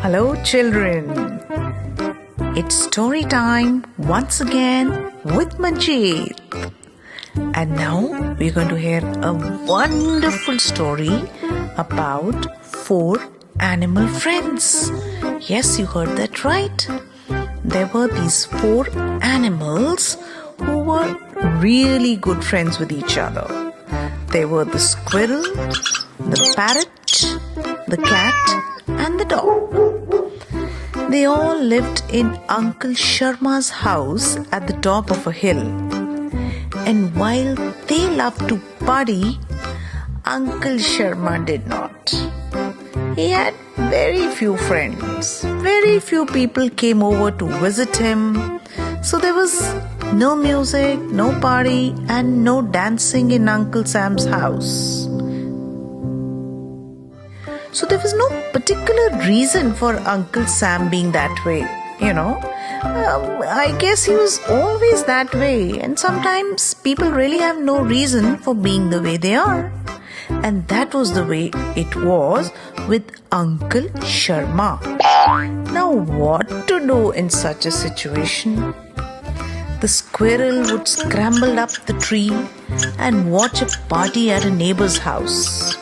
Hello, children. It's story time once again with Manjit. And now we're going to hear a wonderful story about 4 animal friends. Yes, you heard that right. There were these 4 animals who were really good friends with each other. They were the squirrel, the parrot, the cat, and the dog. They all lived in Uncle Sharma's house at the top of a hill. And while they loved to party, Uncle Sharma did not. He had very few friends. Very few people came over to visit him. So there was no music, no party, and no dancing in Uncle Sam's house. So there was no particular reason for Uncle Sam being that way, I guess he was always that way, and sometimes people really have no reason for being the way they are. And that was the way it was with Uncle Sharma. Now what to do in such a situation? The squirrel would scramble up the tree and watch a party at a neighbor's house.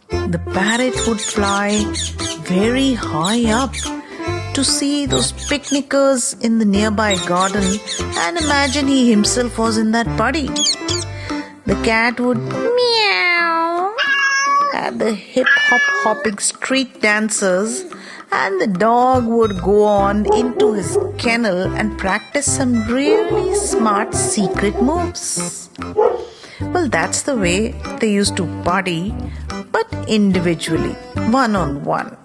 The parrot would fly very high up to see those picnickers in the nearby garden and imagine he himself was in that party. The cat would meow at the hip-hop hopping street dancers, and the dog would go on into his kennel and practice some really smart secret moves. Well, that's the way they used to party, but individually, one-on-one.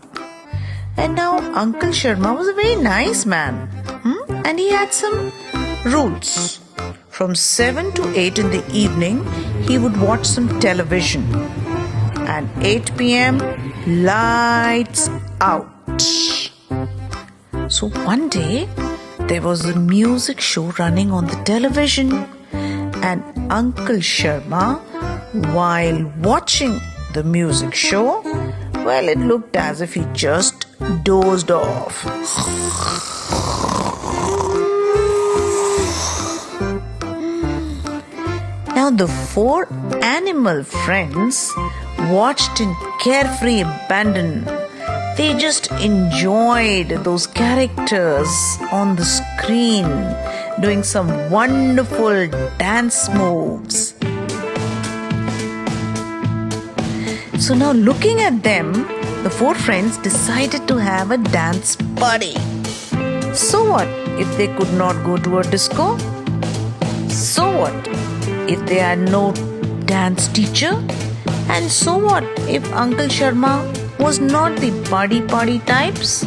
And now Uncle Sharma was a very nice man, and he had some rules. From 7 to 8 in the evening, he would watch some television. And 8 p.m., lights out. So one day, there was a music show running on the television. And Uncle Sharma, while watching the music show, well, it looked as if he just dozed off. Now the 4 animal friends watched in carefree abandon. They just enjoyed those characters on the screen doing some wonderful dance moves. So now looking at them, the 4 friends decided to have a dance party. So what if they could not go to a disco? So what if they had no dance teacher? And so what if Uncle Sharma was not the party types?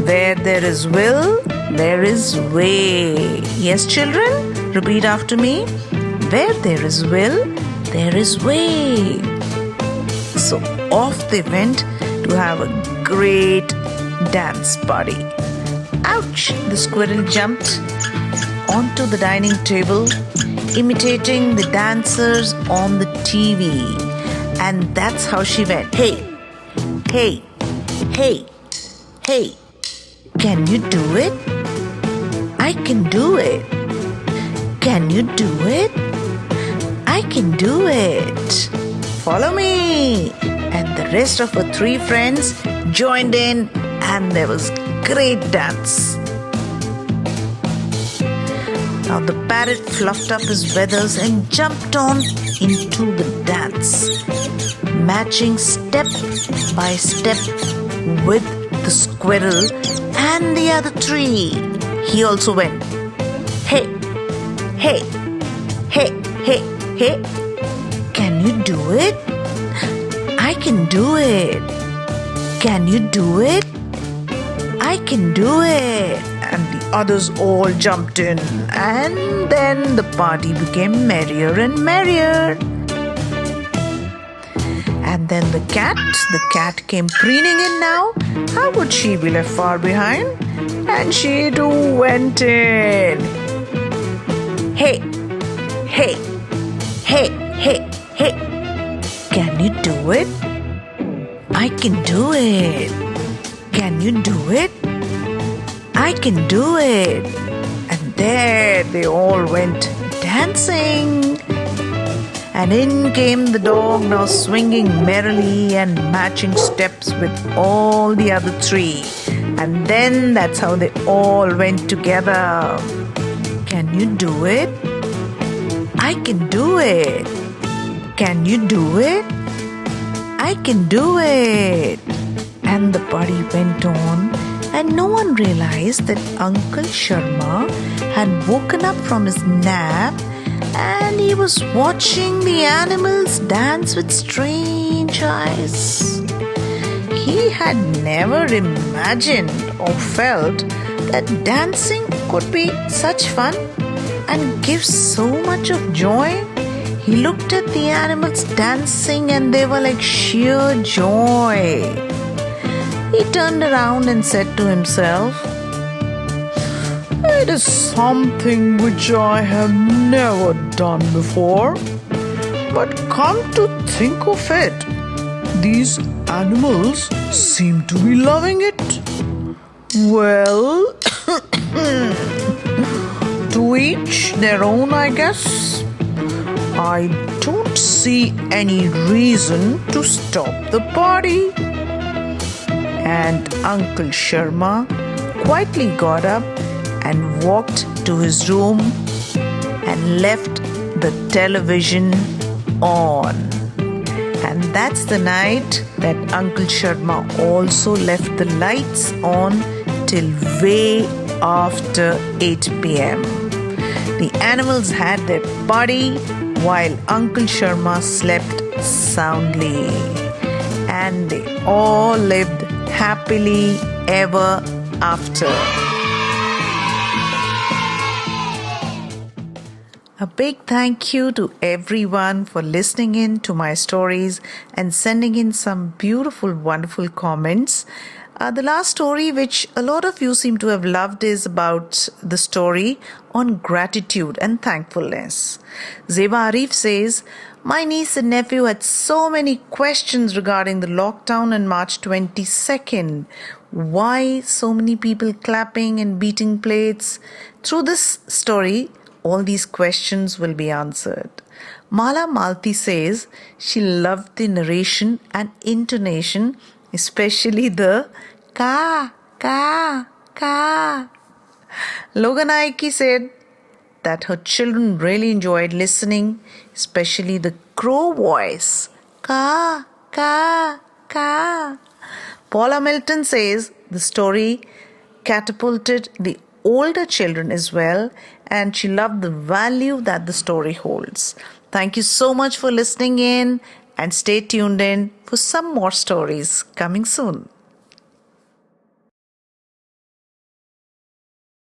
Where there is will, there is way. Yes, children, repeat after me. Where there is will, there is way. So off they went to have a great dance party. Ouch! The squirrel jumped onto the dining table, imitating the dancers on the TV. And that's how she went. Hey, hey, hey, hey. Can you do it? I can do it. Can you do it? I can do it. Follow me. And the rest of her 3 friends joined in, and there was great dance. Now the parrot fluffed up his feathers and jumped on into the dance, matching step by step with the squirrel and the other 3. He also went, hey, hey, hey, hey, hey. Can you do it? I can do it. Can you do it? I can do it. And the others all jumped in, and then the party became merrier and merrier. And then the cat came preening in now. How would she be left far behind? And she too went in. Hey, hey, hey, hey, hey. Can you do it? I can do it. Can you do it? I can do it. And there they all went dancing. And in came the dog, now swinging merrily and matching steps with all the other three. And then that's how they all went together. Can you do it? I can do it. Can you do it? I can do it. And the party went on, and no one realized that Uncle Sharma had woken up from his nap and he was watching the animals dance with strange eyes. He had never imagined or felt that dancing could be such fun and give so much of joy. He looked at the animals dancing and they were like sheer joy. He turned around and said to himself, "It is something which I have never done before. But come to think of it, these animals seem to be loving it. Well, to each their own, I guess. I don't see any reason to stop the party." And Uncle Sharma quietly got up and walked to his room and left the television on. And that's the night that Uncle Sharma also left the lights on till way after 8 p.m. The animals had their party while Uncle Sharma slept soundly. And they all lived happily ever after. A big thank you to everyone for listening in to my stories and sending in some beautiful, wonderful comments. The last story, which a lot of you seem to have loved, is about the story on gratitude and thankfulness. Zeba Arif says, "My niece and nephew had so many questions regarding the lockdown on March 22nd. Why so many people clapping and beating plates? Through this story, all these questions will be answered." Mala Malti says she loved the narration and intonation, especially the ka, ka, ka. Loganaiki said that her children really enjoyed listening, especially the crow voice. Ka, ka, ka. Paula Milton says the story catapulted the older children as well, and she loved the value that the story holds. Thank you so much for listening in, and stay tuned in for some more stories coming soon.